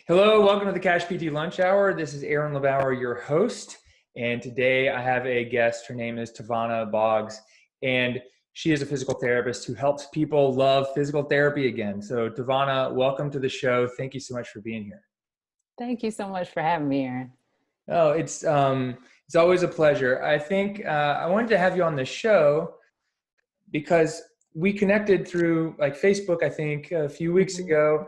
Hello, welcome to the CashPT Lunch Hour. This is Aaron LeBauer, your host, and today I have a guest. Her name is TaVona Boggs, and she is a physical therapist who helps people love physical therapy again. So TaVona, welcome to the show. Thank you so much for being here. Thank you so much for having me, Aaron. Oh, it's always a pleasure. I think I wanted to have you on the show because we connected through like Facebook, I think, a few weeks ago,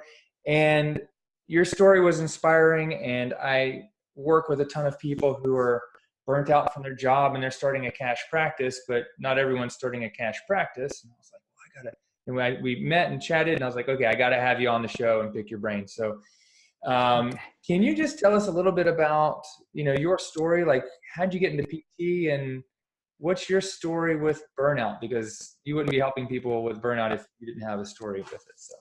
and your story was inspiring. And I work with a ton of people who are burnt out from their job and they're starting a cash practice, but not everyone's starting a cash practice. And I was like, well, and we met and chatted, and I was like, okay, I got to have you on the show and pick your brain. So can you just tell us a little bit about, your story? Like, how'd you get into PT, and what's your story with burnout? Because you wouldn't be helping people with burnout if you didn't have a story with it. So.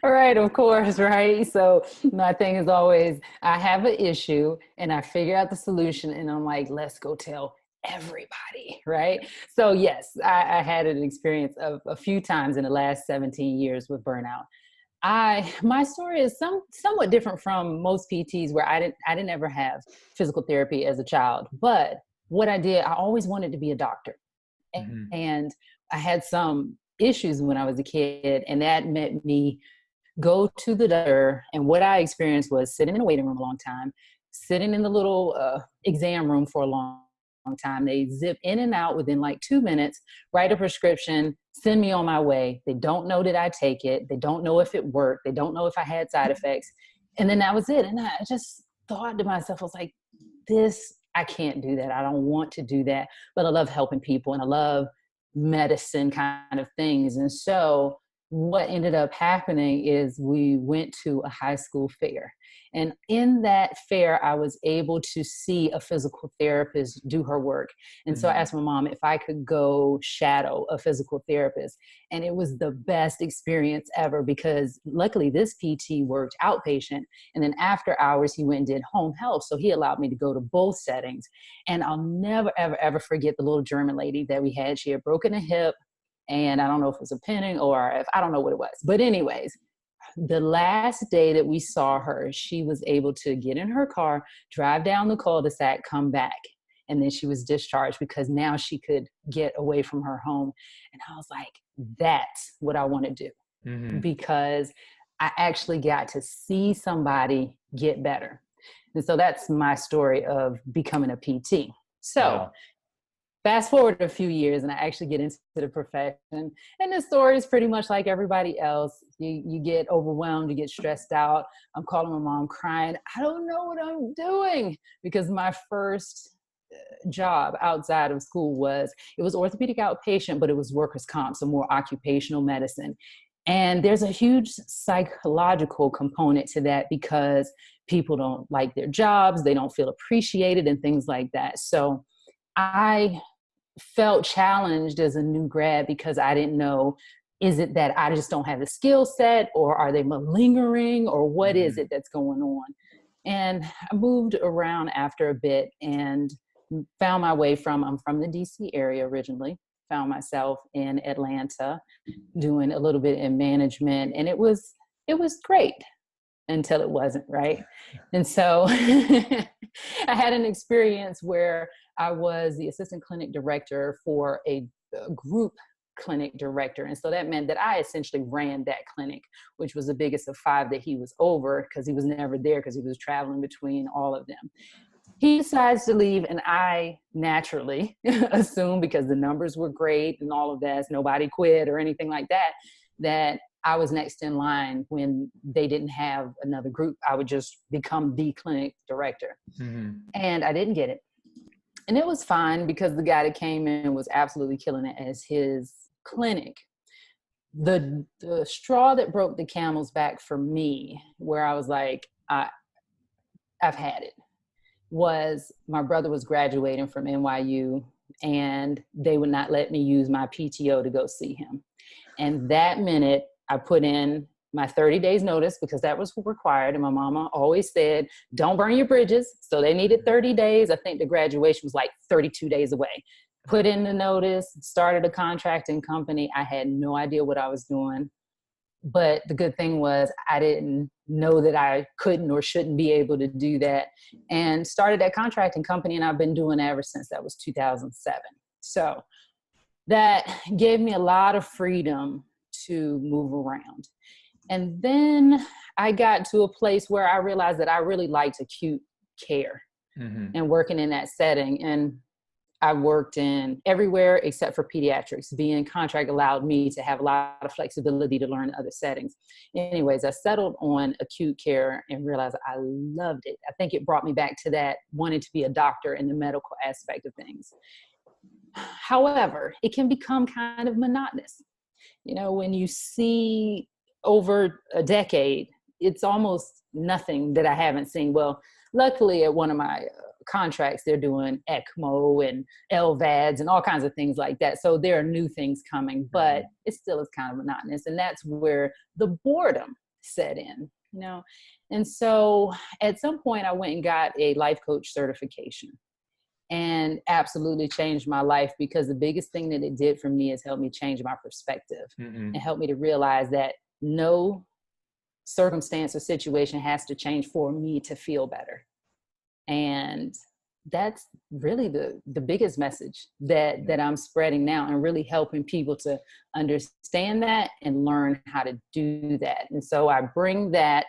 All right, of course, right? So my thing is always, I have an issue and I figure out the solution and I'm like, let's go tell everybody, right? So yes, I had an experience of a few times in the last 17 years with burnout. My story is somewhat different from most PTs, where I didn't ever have physical therapy as a child. But what I did, I always wanted to be a doctor. And I had some issues when I was a kid, and that meant me go to the doctor. And what I experienced was sitting in a waiting room a long time, sitting in the little exam room for a long time. They zip in and out within like 2 minutes, write a prescription, send me on my way. They don't know that I take it. They don't know if it worked. They don't know if I had side effects. And then that was it. And I just thought to myself, I was like, I can't do that. I don't want to do that. But I love helping people and I love medicine kind of things. And so what ended up happening is we went to a high school fair. And in that fair, I was able to see a physical therapist do her work. And so I asked my mom if I could go shadow a physical therapist. And it was the best experience ever, because luckily this PT worked outpatient. And then after hours, he went and did home health. So he allowed me to go to both settings. And I'll never, ever, ever forget the little German lady that we had. She had broken a hip. And I don't know if it was a pinning or if I don't know what it was. But anyways, the last day that we saw her, she was able to get in her car, drive down the cul-de-sac, come back. And then she was discharged because now she could get away from her home. And I was like, that's what I want to do. Because I actually got to see somebody get better. And so that's my story of becoming a PT. So fast forward a few years and I actually get into the profession, and the story is pretty much like everybody else. You get overwhelmed, you get stressed out. I'm calling my mom crying. I don't know what I'm doing, because my first job outside of school was orthopedic outpatient, but it was workers' comp, so more occupational medicine. And there's a huge psychological component to that, because people don't like their jobs, they don't feel appreciated and things like that. So I felt challenged as a new grad, because I didn't know, is it that I just don't have the skill set, or are they malingering, or what is it that's going on? And I moved around after a bit and found my way I'm from the DC area originally, found myself in Atlanta doing a little bit in management, and it was great until it wasn't, right? And so I had an experience where I was the assistant clinic director for a group clinic director. And so that meant that I essentially ran that clinic, which was the biggest of 5 that he was over, because he was never there because he was traveling between all of them. He decides to leave, and I naturally assume, because the numbers were great and all of that, nobody quit or anything like that, that I was next in line when they didn't have another group. I would just become the clinic director. And I didn't get it. And it was fine, because the guy that came in was absolutely killing it as his clinic. The straw that broke the camel's back for me, where I was like, I've had it, was my brother was graduating from NYU, and they would not let me use my PTO to go see him. And that minute, I put in my 30 days notice, because that was required. And my mama always said, don't burn your bridges. So they needed 30 days. I think the graduation was like 32 days away. Put in the notice, started a contracting company. I had no idea what I was doing. But the good thing was I didn't know that I couldn't or shouldn't be able to do that, and started that contracting company. And I've been doing it ever since. That was 2007. So that gave me a lot of freedom to move around. And then I got to a place where I realized that I really liked acute care and working in that setting. And I worked in everywhere except for pediatrics. Being contract allowed me to have a lot of flexibility to learn other settings. Anyways, I settled on acute care and realized I loved it. I think it brought me back to that wanting to be a doctor in the medical aspect of things. However, it can become kind of monotonous. You know, when you see over a decade, it's almost nothing that I haven't seen. Well, luckily at one of my contracts, they're doing ECMO and LVADs and all kinds of things like that. So there are new things coming, but it still is kind of monotonous. And that's where the boredom set in, you know? And so at some point I went and got a life coach certification, and absolutely changed my life, because the biggest thing that it did for me is help me change my perspective and help me to realize that no circumstance or situation has to change for me to feel better. And that's really the biggest message that I'm spreading now, and really helping people to understand that and learn how to do that. And so I bring that.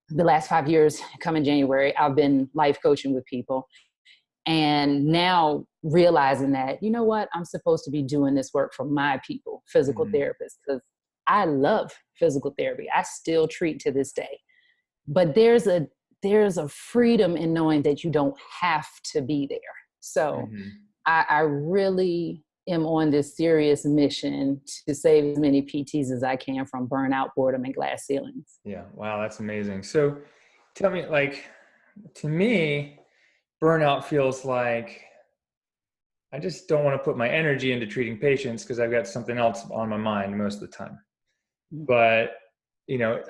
The last 5 years, coming January, I've been life coaching with people. And now realizing that, you know what, I'm supposed to be doing this work for my people, physical therapists, because I love physical therapy. I still treat to this day. But there's a freedom in knowing that you don't have to be there. So I really am on this serious mission to save as many PTs as I can from burnout, boredom, and glass ceilings. Yeah. Wow. That's amazing. So tell me, like, to me, burnout feels like I just don't want to put my energy into treating patients because I've got something else on my mind most of the time. But, you know,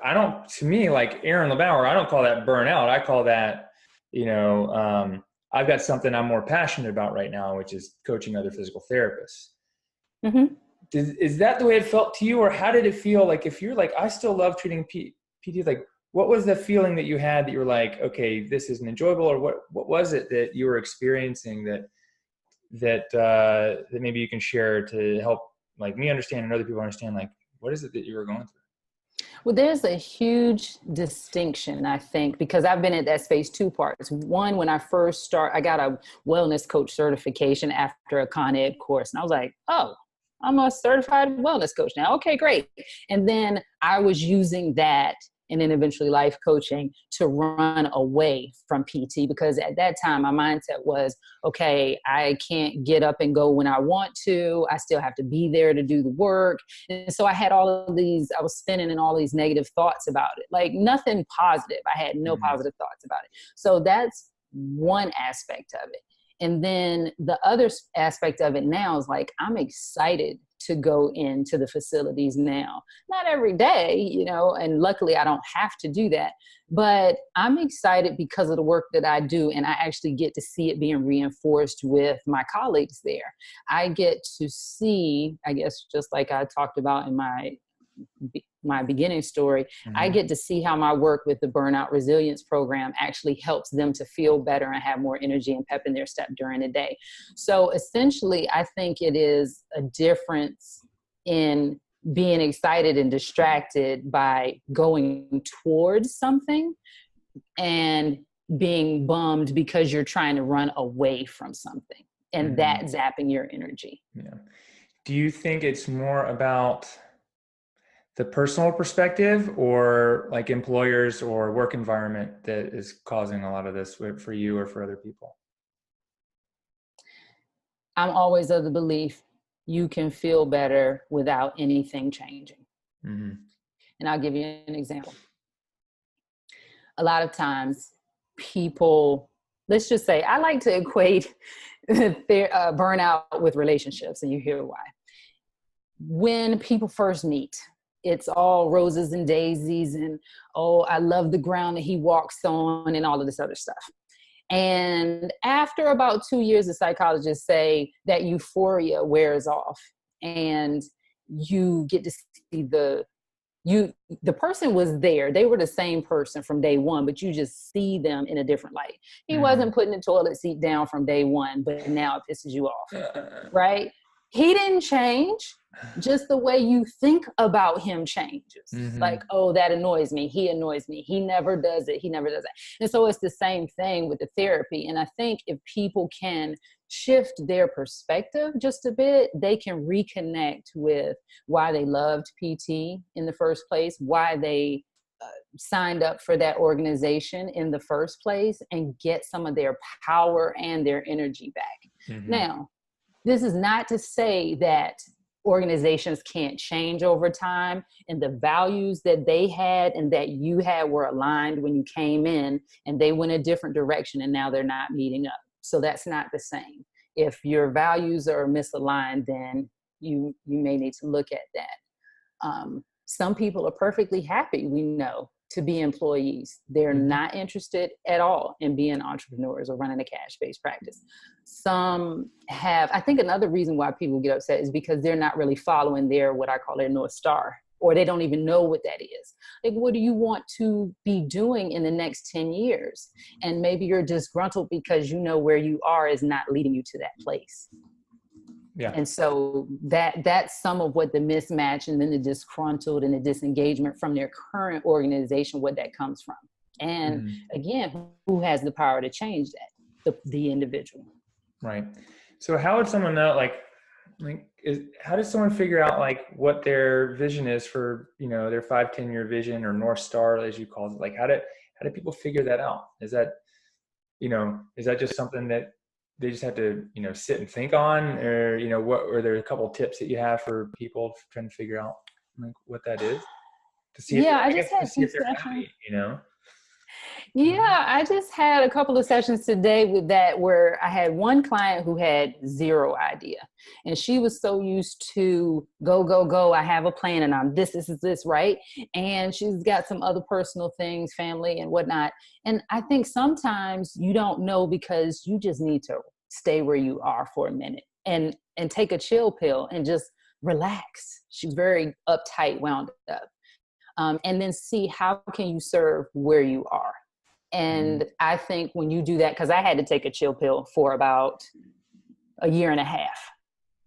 to me, like Aaron LeBauer, I don't call that burnout. I call that, you know, I've got something I'm more passionate about right now, which is coaching other physical therapists. Is that the way it felt to you, or how did it feel? Like, if you're like, I still love treating PT, like, what was the feeling that you had that you were like, okay, this isn't enjoyable? Or what was it that you were experiencing that maybe you can share to help like me understand and other people understand, like, what is it that you were going through? Well, there's a huge distinction, I think, because I've been at that space two parts. One, when I first I got a wellness coach certification after a Con Ed course. And I was like, oh, I'm a certified wellness coach now. Okay, great. And then I was using that, and then eventually life coaching, to run away from PT, because at that time my mindset was, okay, I can't get up and go when I want to. I still have to be there to do the work. And so I had all of these, I was spinning in all these negative thoughts about it, like nothing positive. I had no positive thoughts about it. So that's one aspect of it. And then the other aspect of it now is like, I'm excited to go into the facilities now. Not every day, you know, and luckily I don't have to do that, but I'm excited because of the work that I do. And I actually get to see it being reinforced with my colleagues there. I get to see, I guess, just like I talked about in my beginning story, I get to see how my work with the Burnout Resilience Program actually helps them to feel better and have more energy and pep in their step during the day. So essentially, I think it is a difference in being excited and distracted by going towards something, and being bummed because you're trying to run away from something, and that zapping your energy. Yeah. Do you think it's more about the personal perspective, or like employers or work environment, that is causing a lot of this for you or for other people? I'm always of the belief you can feel better without anything changing. And I'll give you an example. A lot of times people, let's just say, I like to equate burnout with relationships, and you hear why. When people first meet, it's all roses and daisies and, oh, I love the ground that he walks on and all of this other stuff. And after about 2 years, the psychologists say that euphoria wears off, and you get to see the the person was there. They were the same person from day one, but you just see them in a different light. He wasn't putting the toilet seat down from day one, but now it pisses you off, right? He didn't change. Just the way you think about him changes. Like, oh, that annoys me. He annoys me. He never does it. He never does that. And so it's the same thing with the therapy. And I think if people can shift their perspective just a bit, they can reconnect with why they loved PT in the first place, why they signed up for that organization in the first place, and get some of their power and their energy back. Now, this is not to say that organizations can't change over time, and the values that they had and that you had were aligned when you came in, and they went a different direction and now they're not meeting up. So that's not the same. If your values are misaligned, then you may need to look at that. Some people are perfectly happy, we know, to be employees. They're not interested at all in being entrepreneurs or running a cash-based practice. Some have, I think another reason why people get upset is because they're not really following what I call their North Star, or they don't even know what that is. Like, what do you want to be doing in the next 10 years? And maybe you're disgruntled because you know where you are is not leading you to that place. Yeah. And so that's some of what the mismatch and then the disgruntled and the disengagement from their current organization, what that comes from. And again, who has the power to change that? The individual. Right. So how would someone know, how does someone figure out what their vision is for, their 5-10 year vision or North Star, as you call it? Like, how do people figure that out? Is that just something that they just have to, sit and think on, or, are there a couple of tips that you have for people trying to figure out what that is? To see if they're happy, Yeah, I just had a couple of sessions today with that, where I had one client who had zero idea. And she was so used to go. I have a plan and I'm this, right? And she's got some other personal things, family and whatnot. And I think sometimes you don't know because you just need to stay where you are for a minute and take a chill pill and just relax. She's very uptight, wound up. And then see how can you serve where you are. And I think when you do that, because I had to take a chill pill for about a year and a half,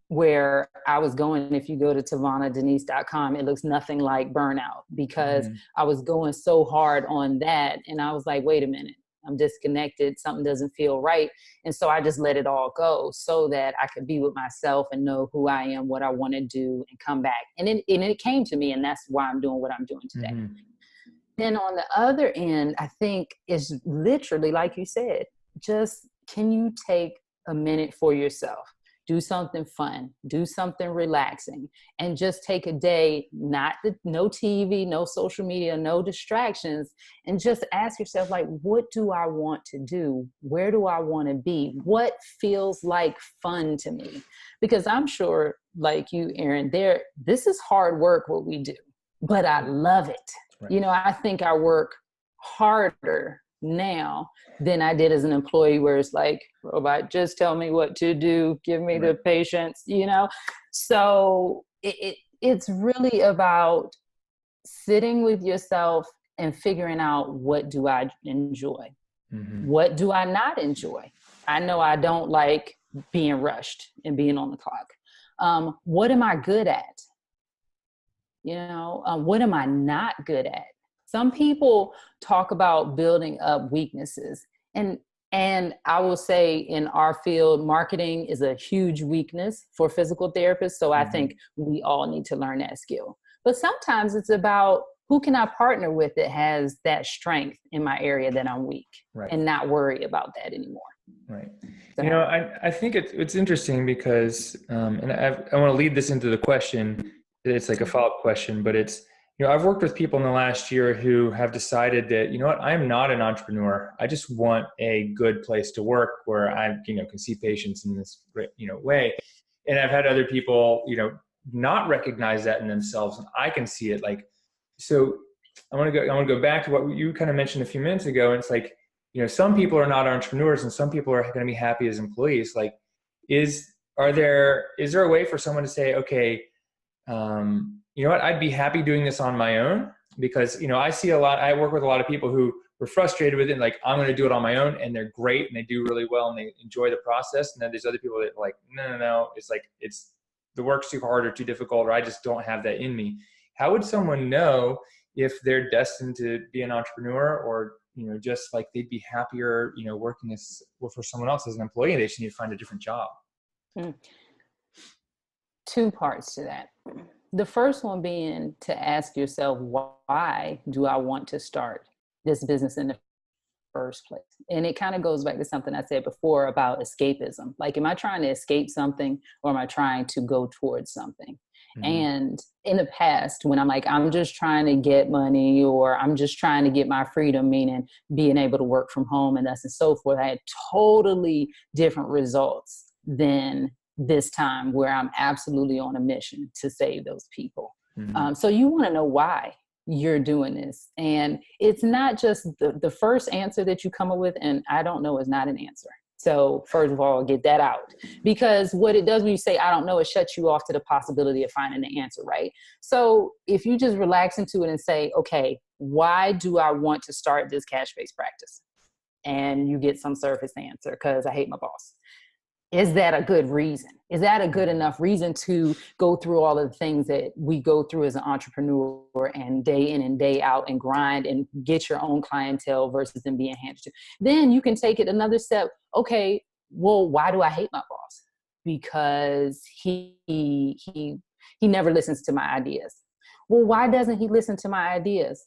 where I was going, if you go to TaVonaDenise.com, it looks nothing like Burnout, because I was going so hard on that. And I was like, wait a minute, I'm disconnected. Something doesn't feel right. And so I just let it all go so that I could be with myself and know who I am, what I want to do, and come back. And it came to me, and that's why I'm doing what I'm doing today. Then on the other end, I think it's literally, like you said, just can you take a minute for yourself? Do something fun, do something relaxing, and just take a day, no TV, no social media, no distractions, and just ask yourself, what do I want to do? Where do I want to be? What feels like fun to me? Because I'm sure, like you, Aaron, this is hard work, what we do, but I love it. Right. I think I work harder now than I did as an employee, where it's like, robot, just tell me what to do, give me the patience, So it's really about sitting with yourself and figuring out, what do I enjoy? What do I not enjoy? I know I don't like being rushed and being on the clock. What am I good at? What am I not good at? Some people talk about building up weaknesses. And I will say, in our field, marketing is a huge weakness for physical therapists. So I think we all need to learn that skill. But sometimes it's about, who can I partner with that has that strength in my area that I'm weak, and not worry about that anymore. Right. So, I think it's interesting because, and I want to lead this into the question. It's like a follow-up question, but it's, I've worked with people in the last year who have decided that, I'm not an entrepreneur. I just want a good place to work where I, can see patients in this, way. And I've had other people, not recognize that in themselves, and I can see it. So I want to go back to what you kind of mentioned a few minutes ago. And it's like, some people are not entrepreneurs and some people are going to be happy as employees. Is there a way for someone to say, okay, you know what, I'd be happy doing this on my own, because, you know, I work with a lot of people who were frustrated with it, like, I'm going to do it on my own, and they're great and they do really well and they enjoy the process. And then there's other people that are like, no, it's like, it's the work's too hard or too difficult, or I just don't have that in me. How would someone know if they're destined to be an entrepreneur, or, you know, just like they'd be happier, you know, working for someone else as an employee, and they just need to find a different job? Two parts to that. The first one being to ask yourself, why do I want to start this business in the first place? And it kind of goes back to something I said before about escapism. Like, am I trying to escape something, or am I trying to go towards something? Mm-hmm. And in the past, when I'm like, I'm just trying to get money, or I'm just trying to get my freedom, meaning being able to work from home and thus and so forth, I had totally different results than this time, where I'm absolutely on a mission to save those people. Mm-hmm. So you want to know why you're doing this. And it's not just the first answer that you come up with, and I don't know is not an answer. So first of all, get that out, because what it does when you say, I don't know, it shuts you off to the possibility of finding the answer, right? So if you just relax into it and say, okay, why do I want to start this cash-based practice? And you get some surface answer, because I hate my boss. Is that a good reason? Is that a good enough reason to go through all of the things that we go through as an entrepreneur, and day in and day out, and grind and get your own clientele versus them being handed to? Then you can take it another step. Okay, well, why do I hate my boss? Because he never listens to my ideas. Well, why doesn't he listen to my ideas?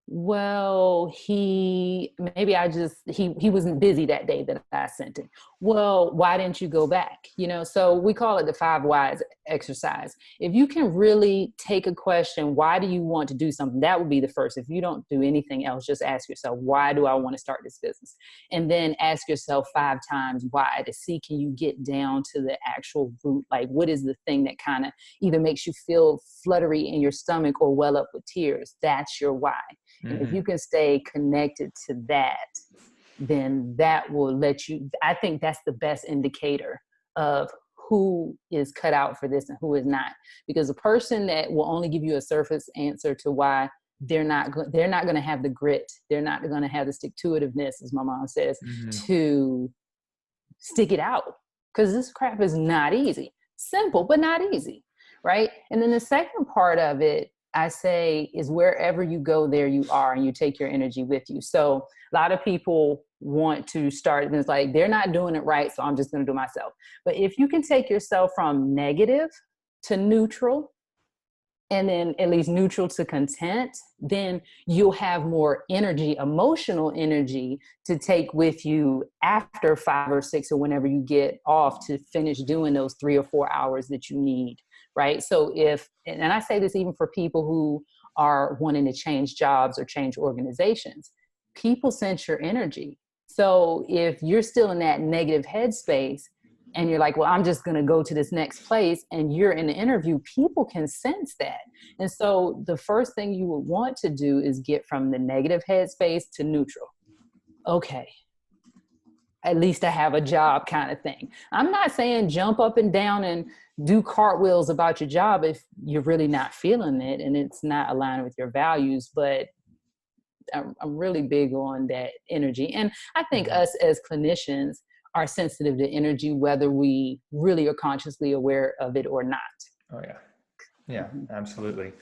Well, he wasn't busy that day that I sent it. Well, why didn't you go back? You know, so we call it the 5 whys exercise. If you can really take a question, why do you want to do something? That would be the first. If you don't do anything else, just ask yourself, why do I want to start this business? And then ask yourself 5 times why, to see, can you get down to the actual root? Like, what is the thing that kind of either makes you feel fluttery in your stomach or well up with tears? That's your why. And if you can stay connected to that, then that will let you, I think that's the best indicator of who is cut out for this and who is not. Because a person that will only give you a surface answer to why, they're not going to have the grit. They're not going to have the stick-to-itiveness, as my mom says, to stick it out. Because this crap is not easy. Simple, but not easy, right? And then the second part of it, I say, is wherever you go, there you are, and you take your energy with you. So a lot of people want to start, and it's like, they're not doing it right, so I'm just going to do it myself. But if you can take yourself from negative to neutral, and then at least neutral to content, then you'll have more energy, emotional energy, to take with you after 5 or 6 or whenever you get off to finish doing those 3 or 4 hours that you need. Right. So and I say this even for people who are wanting to change jobs or change organizations, people sense your energy. So if you're still in that negative headspace and you're like, well, I'm just going to go to this next place, and you're in the interview, people can sense that. And so the first thing you would want to do is get from the negative headspace to neutral. Okay, at least I have a job, kind of thing. I'm not saying jump up and down and do cartwheels about your job if you're really not feeling it and it's not aligned with your values, but I'm really big on that energy. And I think us as clinicians are sensitive to energy, whether we really are consciously aware of it or not. Oh yeah. Yeah, absolutely.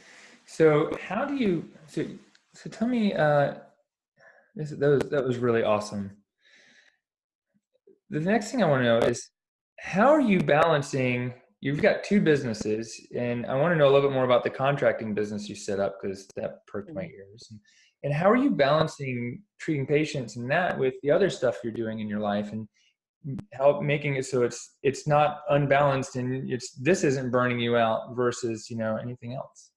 So how do you, so tell me, that was really awesome. The next thing I want to know is, how are you balancing, you've got 2 businesses, and I want to know a little bit more about the contracting business you set up, because that perked my ears. And how are you balancing treating patients and that with the other stuff you're doing in your life, and help making it so it's not unbalanced, and this isn't burning you out versus, you know, anything else.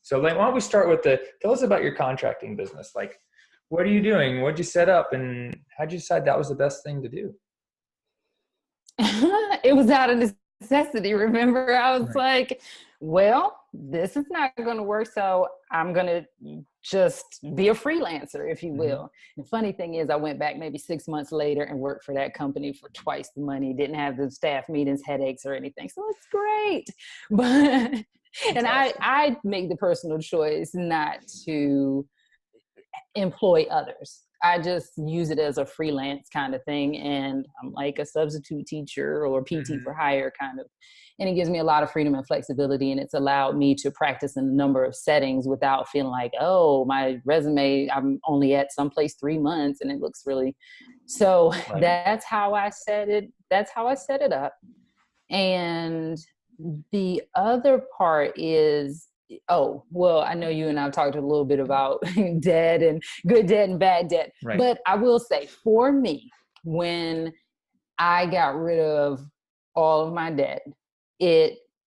So like, why don't we start with tell us about your contracting business. Like, what are you doing? What'd you set up, and how'd you decide that was the best thing to do? It was out of necessity. Remember, I was like, well, this is not going to work, so I'm going to just be a freelancer, if you will. The funny thing is, I went back maybe 6 months later and worked for that company for twice the money, didn't have the staff meetings, headaches, or anything. So it's great. And awesome. I make the personal choice not to employ others. I just use it as a freelance kind of thing. And I'm like a substitute teacher or PT Mhm. for hire kind of. And it gives me a lot of freedom and flexibility. And it's allowed me to practice in a number of settings without feeling like, oh, my resume, I'm only at someplace 3 months and it looks really. So Right. that's how I set it. That's how I set it up. And the other part is, oh, well, I know you and I've talked a little bit about debt and good debt and bad debt. Right. But I will say, for me, when I got rid of all of my debt,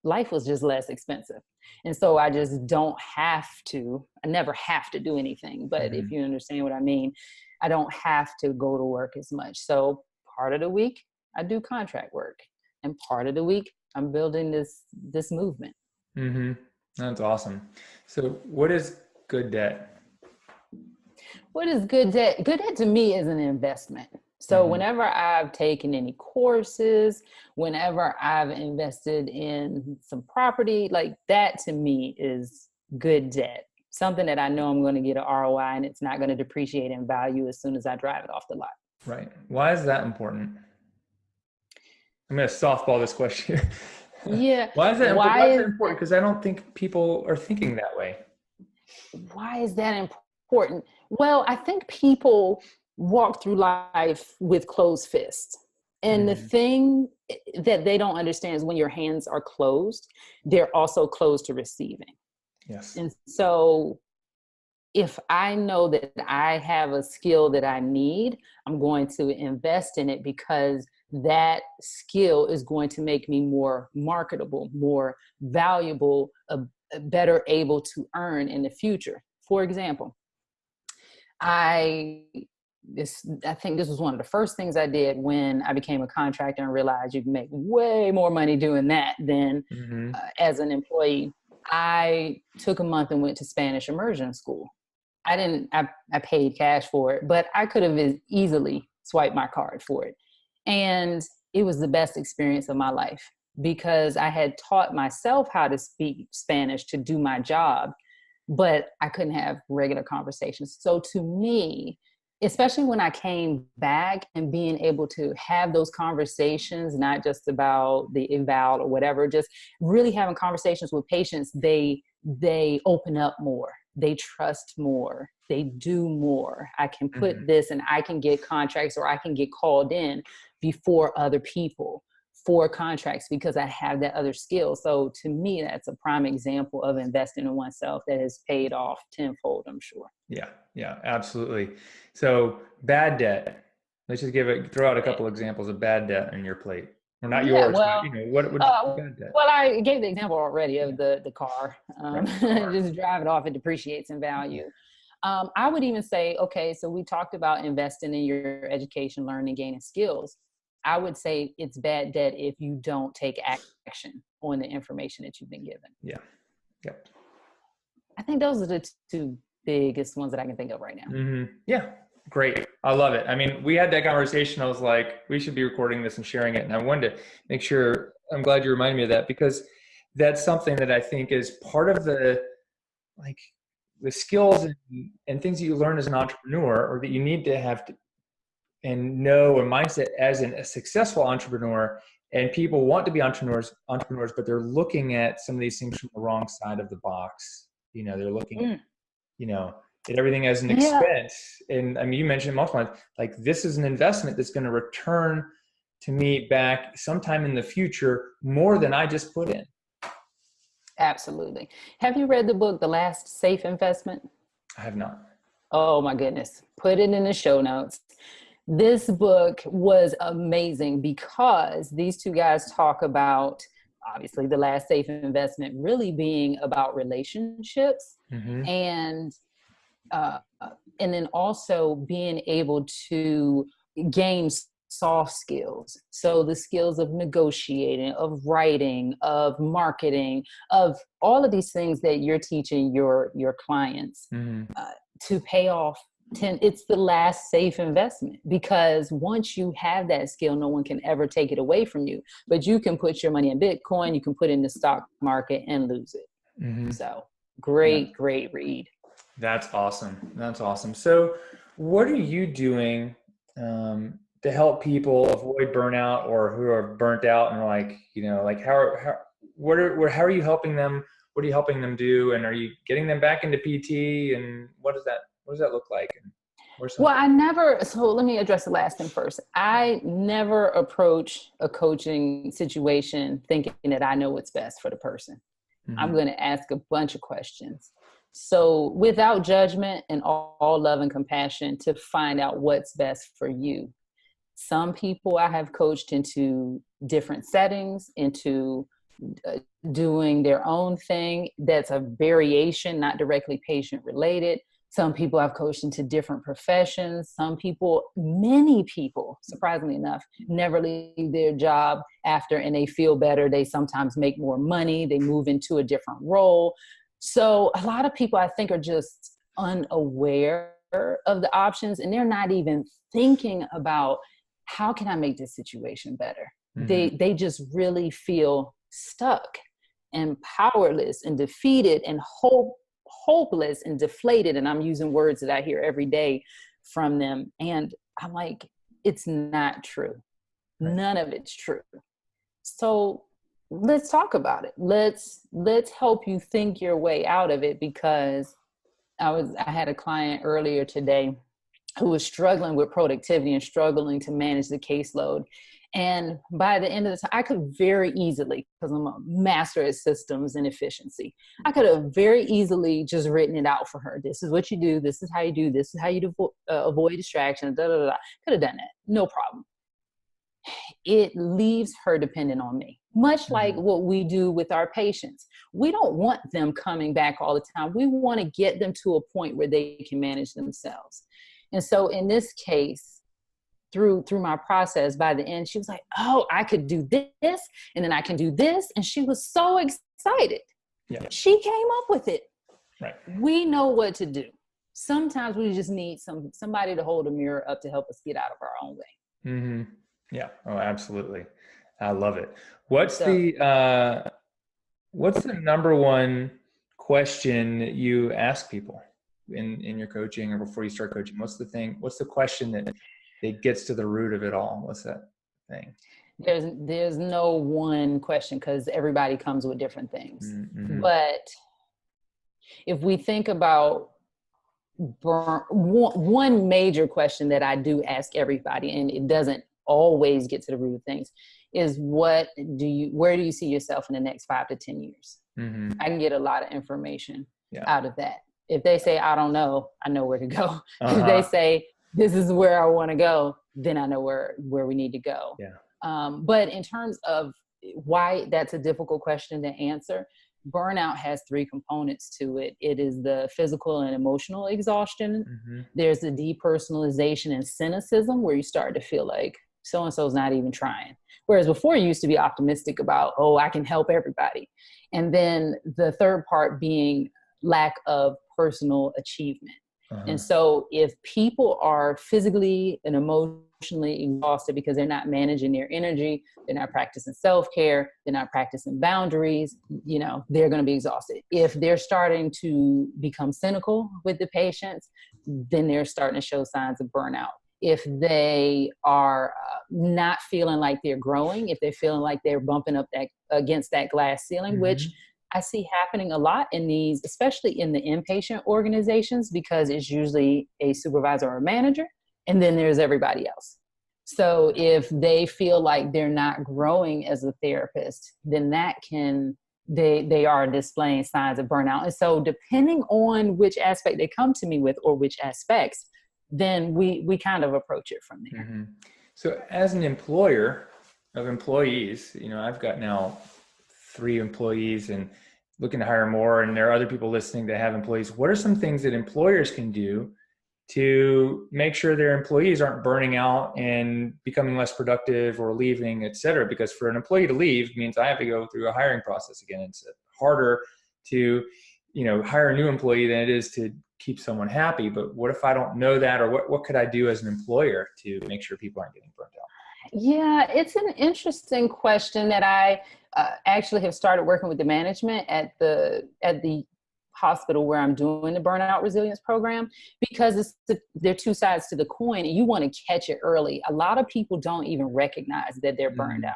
life was just less expensive. And so I just don't have to, I never have to do anything. But if Mhm. you understand what I mean, I don't have to go to work as much. So part of the week, I do contract work. And part of the week, I'm building this movement. Mhm. That's awesome. So what is good debt? What is good debt? Good debt to me is an investment. So Mhm. whenever I've taken any courses, whenever I've invested in some property, like that to me is good debt. Something that I know I'm going to get an ROI and it's not going to depreciate in value as soon as I drive it off the lot. Right. Why is that important? I'm going to softball this question. Yeah. Why is that important? Because I don't think people are thinking that way. Why is that important? Well, I think people walk through life with closed fists. And the Mhm. thing that they don't understand is when your hands are closed, they're also closed to receiving. Yes. And so if I know that I have a skill that I need, I'm going to invest in it because that skill is going to make me more marketable, more valuable, better able to earn in the future. For example, I I think this was one of the first things I did when I became a contractor and realized you can make way more money doing that than Mhm. as an employee. I took a month and went to Spanish immersion school. I paid cash for it, but I could have easily swiped my card for it. And it was the best experience of my life because I had taught myself how to speak Spanish to do my job, but I couldn't have regular conversations. So to me, especially when I came back and being able to have those conversations, not just about the eval or whatever, just really having conversations with patients, they open up more, they trust more, they do more. I can put Mhm. this and I can get contracts or I can get called in before other people for contracts because I have that other skill. So to me, that's a prime example of investing in oneself that has paid off tenfold, I'm sure. Yeah. Yeah. Absolutely. So bad debt. Let's just throw out a couple examples of bad debt on your plate, or not Yeah, yours, but what would uh, bad debt? well, I gave the example already Yeah. of the car. Right. Car. Just drive it off; it depreciates in value. I would even say, okay, so we talked about investing in your education, learning, gaining skills. I would say it's bad debt if you don't take action on the information that you've been given. Yeah. Yep. I think those are the two biggest ones that I can think of right now. Yeah. Great. I love it. I mean, we had that conversation. I was like, we should be recording this and sharing it. And I wanted to make sure, I'm glad you reminded me of that because that's something that I think is part of like the skills and things that you learn as an entrepreneur or that you need to have to, and know a mindset as a successful entrepreneur. And people want to be entrepreneurs, but they're looking at some of these things from the wrong side of the box. They're looking at, Mm. at everything as an Yeah, expense. And I mean, you mentioned multiple times, like this is an investment that's going to return to me back sometime in the future more than I just put in. absolutely. Have you read the book, The Last Safe Investment? I have not. Oh my goodness. Put it in the show notes. This book was amazing because these two guys talk about obviously the last safe investment really being about relationships Mm-hmm. and uh, and then also being able to gain soft skills. So the skills of negotiating, of writing, of marketing, of all of these things that you're teaching your clients Mm-hmm. uh, to pay off. It's the last safe investment because once you have that skill, no one can ever take it away from you. But you can put your money in Bitcoin, you can put it in the stock market and lose it. Mm-hmm. So great read. That's awesome. That's awesome. So what are you doing to help people avoid burnout, or who are burnt out and like, like how are you helping them? What are you helping them do? And are you getting them back into PT? And what does that look like? And so let me address the last thing first. I never approach a coaching situation thinking that I know what's best for the person. Mm-hmm. I'm going to ask a bunch of questions. So without judgment and all love and compassion to find out what's best for you. Some people I have coached into different settings, into doing their own thing. That's a variation, not directly patient related. Some people I've coached into different professions. Many people, surprisingly enough, never leave their job after and they feel better. They sometimes make more money. They move into a different role. So a lot of people I think are just unaware of the options, and they're not even thinking about how can I make this situation better? Mm-hmm. They just really feel stuck and powerless and defeated and hopeless and deflated. And I'm using words that I hear every day from them. And I'm like, it's not true. Right. None of it's true. So let's talk about it. Let's help you think your way out of it, because I had a client earlier today who was struggling with productivity and struggling to manage the caseload. And by the end of the time, I could very easily, because I'm a master at systems and efficiency, I could have very easily just written it out for her. This is what you do. This is how you do. This is how you avoid distraction. Could have done that. No problem. It leaves her dependent on me, much like what we do with our patients. We don't want them coming back all the time. We want to get them to a point where they can manage themselves. And so in this case, through my process, by the end, she was like, oh, I could do this, and then I can do this. And she was so excited. Yeah. She came up with it. Right. We know what to do. Sometimes we just need somebody to hold a mirror up to help us get out of our own way. Mm-hmm. Yeah. Oh, absolutely. I love it. What's the number one question that you ask people in your coaching or before you start coaching? What's the question that gets to the root of it all? What's that thing? There's no one question, because everybody comes with different things. Mm-hmm. But if we think about one major question that I do ask everybody, and it doesn't always get to the root of things, is where do you see yourself in the next 5 to 10 years? Mm-hmm. I can get a lot of information out of that. If they say, I don't know, I know where to go. Uh-huh. If they say, this is where I want to go, then I know where we need to go. Yeah. But in terms of why that's a difficult question to answer, burnout has 3 components to it. It is the physical and emotional exhaustion. Mm-hmm. There's the depersonalization and cynicism, where you start to feel like so-and-so's not even trying. Whereas before you used to be optimistic about, oh, I can help everybody. And then the third part being lack of personal achievement. Uh-huh. And so if people are physically and emotionally exhausted because they're not managing their energy, they're not practicing self-care, they're not practicing boundaries, they're going to be exhausted. If they're starting to become cynical with the patients, then they're starting to show signs of burnout. If they are not feeling like they're growing, if they're feeling like they're bumping up against that glass ceiling, mm-hmm. which I see happening a lot in these, especially in the inpatient organizations, because it's usually a supervisor or a manager, and then there's everybody else. So if they feel like they're not growing as a therapist, then they are displaying signs of burnout. And so depending on which aspect they come to me with, or which aspects, then we kind of approach it from there. Mm-hmm. So as an employer of employees, I've got now 3 employees and looking to hire more, and there are other people listening that have employees. What are some things that employers can do to make sure their employees aren't burning out and becoming less productive or leaving, et cetera? Because for an employee to leave means I have to go through a hiring process again. It's harder to, hire a new employee than it is to keep someone happy. But what if I don't know that, or what could I do as an employer to make sure people aren't getting burnt out? Yeah, it's an interesting question that I actually have started working with the management at the hospital where I'm doing the burnout resilience program, because there are two sides to the coin, and you want to catch it early. A lot of people don't even recognize that they're burned out.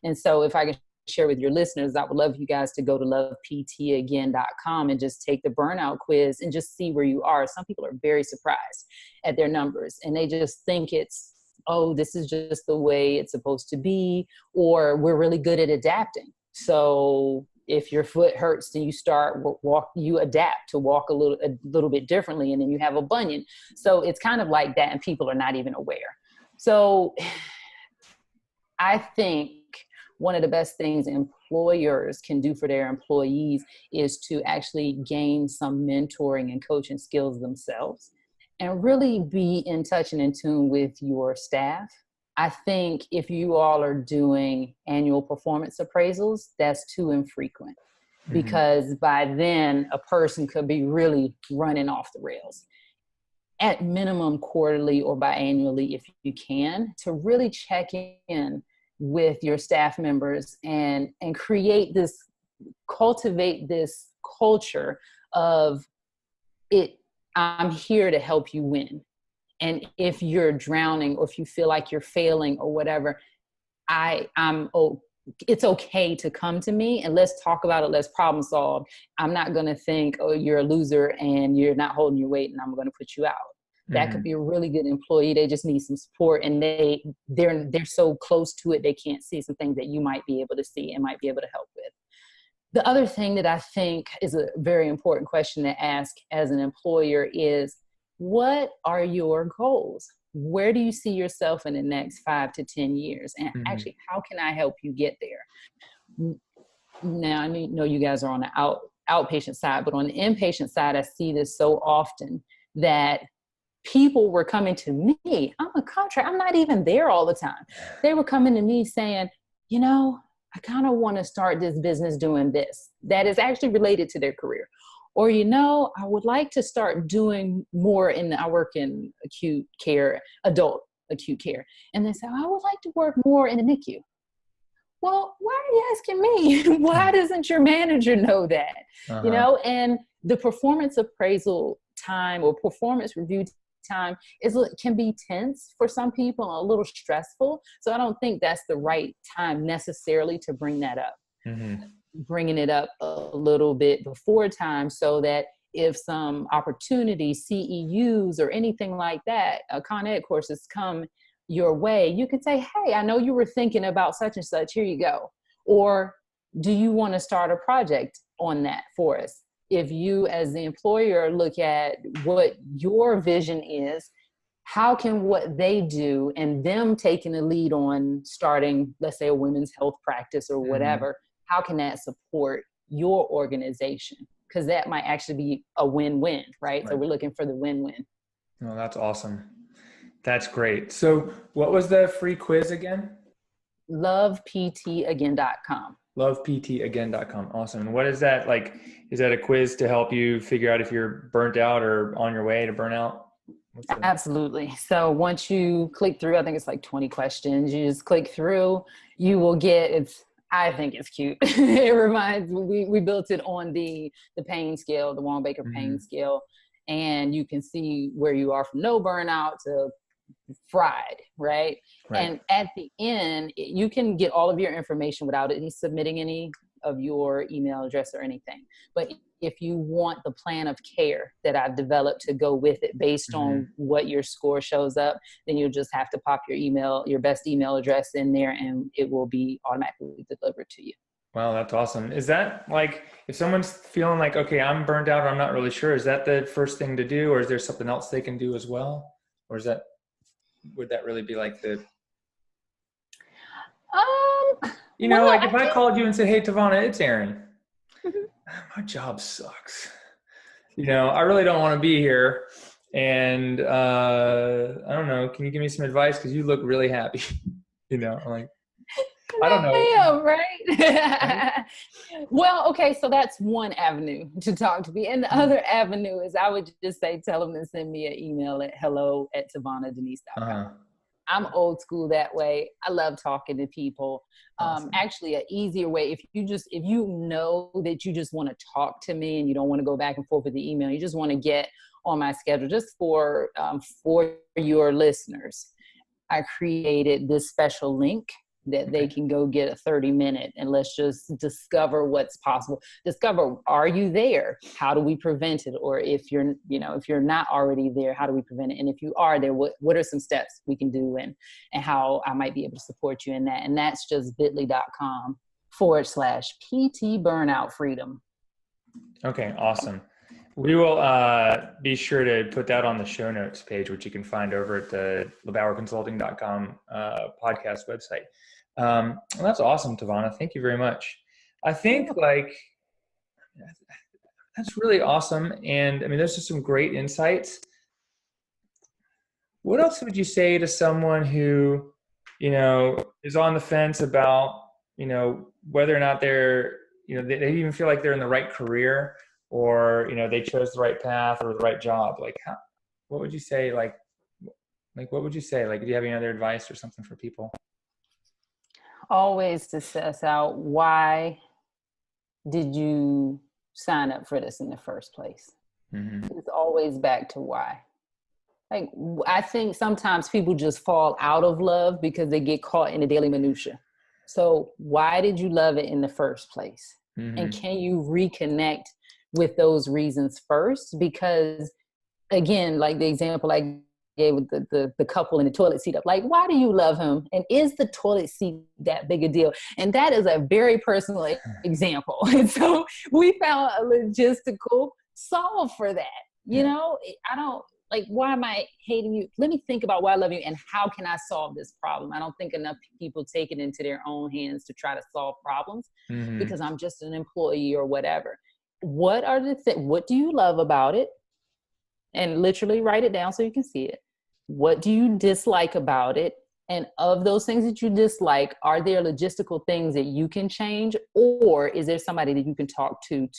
And so if I can share with your listeners, I would love you guys to go to loveptagain.com and just take the burnout quiz and just see where you are. Some people are very surprised at their numbers, and they just think it's, oh, this is just the way it's supposed to be, or we're really good at adapting. So if your foot hurts, then you adapt to walk a little bit differently, and then you have a bunion. So it's kind of like that, and people are not even aware. So I think one of the best things employers can do for their employees is to actually gain some mentoring and coaching skills themselves, and really be in touch and in tune with your staff. I think if you all are doing annual performance appraisals, that's too infrequent, because by then a person could be really running off the rails. At minimum, quarterly or biannually, if you can, to really check in with your staff members and cultivate this culture of it. I'm here to help you win. And if you're drowning, or if you feel like you're failing or whatever, it's okay to come to me and let's talk about it. Let's problem solve. I'm not going to think, oh, you're a loser and you're not holding your weight and I'm going to put you out. That could be a really good employee. They just need some support, and they're so close to it, they can't see some things that you might be able to see and might be able to help with. The other thing that I think is a very important question to ask as an employer is, what are your goals? Where do you see yourself in the next 5 to 10 years? And actually, how can I help you get there? Now, I know you guys are on the outpatient side, but on the inpatient side, I see this so often that people were coming to me. I'm a contractor. I'm not even there all the time. They were coming to me saying, I kind of want to start this business doing this that is actually related to their career. Or, I would like to start doing more I work in acute care, adult acute care. And they say, I would like to work more in the NICU. Well, why are you asking me? Why doesn't your manager know that? And the performance appraisal time or performance review time can be tense for some people and a little stressful. So I don't think that's the right time necessarily to bring that up. Bringing it up a little bit before time, so that if some opportunities, CEUs or anything like that, Con Ed courses come your way, you could say, hey, I know you were thinking about such and such, here you go. Or do you want to start a project on that for us? If you as the employer look at what your vision is, how can what they do and them taking the lead on starting, let's say, a women's health practice or whatever, how can that support your organization? Because that might actually be a win-win, right? So we're looking for the win-win. Oh, that's awesome. That's great. So what was the free quiz again? loveptagain.com. loveptagain.com. Awesome. And what is that like? Is that a quiz to help you figure out if you're burnt out or on your way to burnout? Absolutely. So once you click through, I think it's like 20 questions. You just click through, you will get, I think it's cute. It reminds me, we built it on the pain scale, the Warren Baker pain scale. And you can see where you are from no burnout to fried, right? And at the end, you can get all of your information without it submitting any of your email address or anything. But if you want the plan of care that I've developed to go with it based on what your score shows up, then you'll just have to pop your best email address in there, and it will be automatically delivered to you. Wow, that's awesome. Is that like, if someone's feeling like, okay, I'm burned out, or I'm not really sure, is that the first thing to do, or is there something else they can do as well? Or would that really be like the, like if I called you and said, hey, TaVona, it's Aaron. My job sucks. I really don't want to be here. And I don't know, can you give me some advice? Because you look really happy. I'm like, I don't know. I am, right? Well, okay, so that's one avenue to talk to me. And the other avenue is I would just say, tell them to send me an email at hello@TaVonaDenise.com. I'm old school that way. I love talking to people. Awesome. Actually, an easier way, if you know that you just want to talk to me and you don't want to go back and forth with the email, you just want to get on my schedule just for your listeners. I created this special link that they can go get a 30-minute, and let's just discover what's possible. Discover, are you there? How do we prevent it? Or if you're not already there, how do we prevent it? And if you are there, what are some steps we can do, and how I might be able to support you in that? And that's just bit.ly.com/PT Burnout Freedom. Okay, awesome. We will be sure to put that on the show notes page, which you can find over at the LeBauerConsulting.com podcast website. Well, that's awesome, TaVona. Thank you very much. I think that's really awesome. And I mean, there's just some great insights. What else would you say to someone who, is on the fence about, whether or not they're, they even feel like they're in the right career, or, they chose the right path or the right job? Like, what would you say? What would you say? Like, do you have any other advice or something for people? Always to suss out, why did you sign up for this in the first place? Mm-hmm. It's always back to why. Like, I think sometimes people just fall out of love because they get caught in the daily minutia. So why did you love it in the first place? Mm-hmm. And can you reconnect with those reasons first? Because again, like the example I gave with the couple in the toilet seat up, like, why do you love him? And is the toilet seat that big a deal? And that is a very personal example. And so we found a logistical solve for that. I don't, like, why am I hating you? Let me think about why I love you and how can I solve this problem? I don't think enough people take it into their own hands to try to solve problems because I'm just an employee or whatever. What do you love about it? And literally write it down so you can see it. What do you dislike about it? And of those things that you dislike, are there logistical things that you can change? Or is there somebody that you can talk to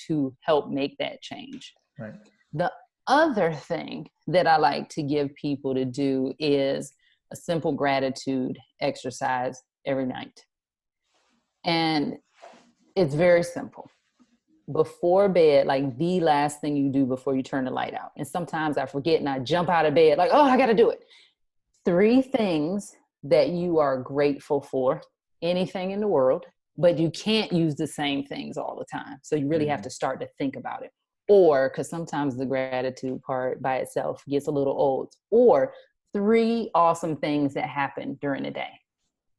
help make that change? Right. The other thing that I like to give people to do is a simple gratitude exercise every night. And it's very simple. Before bed, like the last thing you do before you turn the light out. And sometimes I forget and I jump out of bed like, oh, I got to do it. 3 things that you are grateful for, anything in the world, but you can't use the same things all the time. So you really have to start to think about it. Or, because sometimes the gratitude part by itself gets a little old. Or 3 awesome things that happen during the day.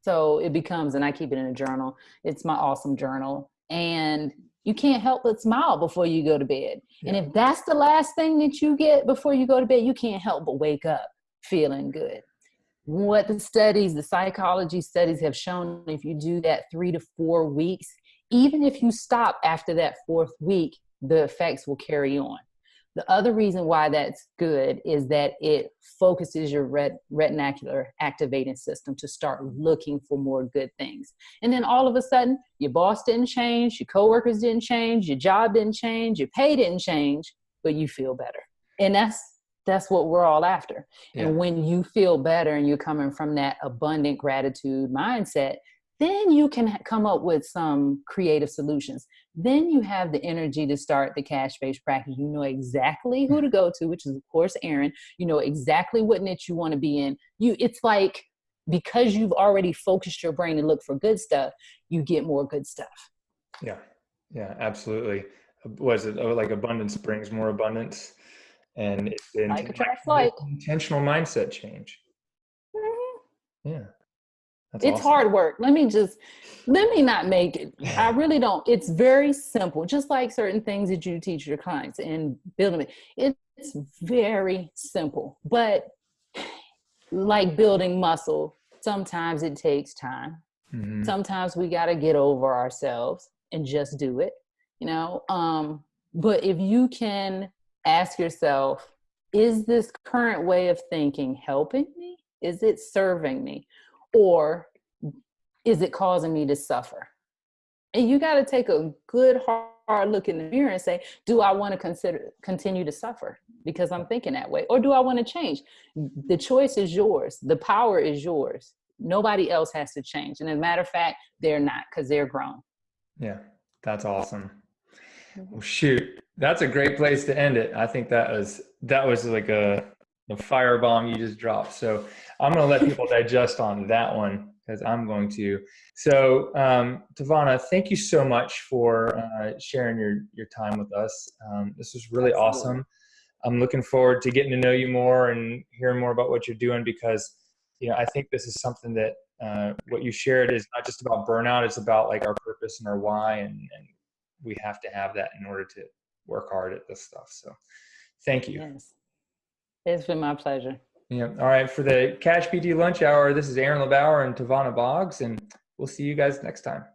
So it becomes, and I keep it in a journal, it's my awesome journal. And you can't help but smile before you go to bed. Yeah. And if that's the last thing that you get before you go to bed, you can't help but wake up feeling good. What the psychology studies have shown, if you do that 3 to 4 weeks, even if you stop after that 4th week, the effects will carry on. The other reason why that's good is that it focuses your retinacular activating system to start looking for more good things. And then all of a sudden, your boss didn't change, your coworkers didn't change, your job didn't change, your pay didn't change, but you feel better. And that's what we're all after. Yeah. And when you feel better and you're coming from that abundant gratitude mindset, then you can come up with some creative solutions. Then you have the energy to start the cash-based practice. You know exactly who to go to, which is, of course, Aaron. You know exactly what niche you want to be in. It's like, because you've already focused your brain to look for good stuff, you get more good stuff. Yeah, absolutely. Was it like abundance brings more abundance? And it's the intentional mindset change. Mm-hmm. Yeah. That's it's awesome. hard work. Let me not make it. I really don't. It's very simple. Just like certain things that you teach your clients in building it. It's very simple. But like building muscle, sometimes it takes time. Mm-hmm. Sometimes we got to get over ourselves and just do it, But if you can ask yourself, is this current way of thinking helping me? Is it serving me? Or is it causing me to suffer? And you got to take a good hard look in the mirror and say, do I want to continue to suffer? because I'm thinking that way? Or do I want to change? The choice is yours. The power is yours. Nobody else has to change. And as a matter of fact, they're not, because they're grown. Yeah, that's awesome. Well, shoot, that's a great place to end it. I think that was like a firebomb you just dropped. So I'm going to let people digest on that one, because I'm going to. So TaVona, thank you so much for sharing your time with us. This was really awesome. I'm looking forward to getting to know you more and hearing more about what you're doing, because I think this is something that what you shared is not just about burnout. It's about like our purpose and our why, and we have to have that in order to work hard at this stuff. So thank you. Yes, it's been my pleasure. Yeah. All right. For the CashPT lunch hour, this is Aaron LeBauer and TaVona Boggs, and we'll see you guys next time.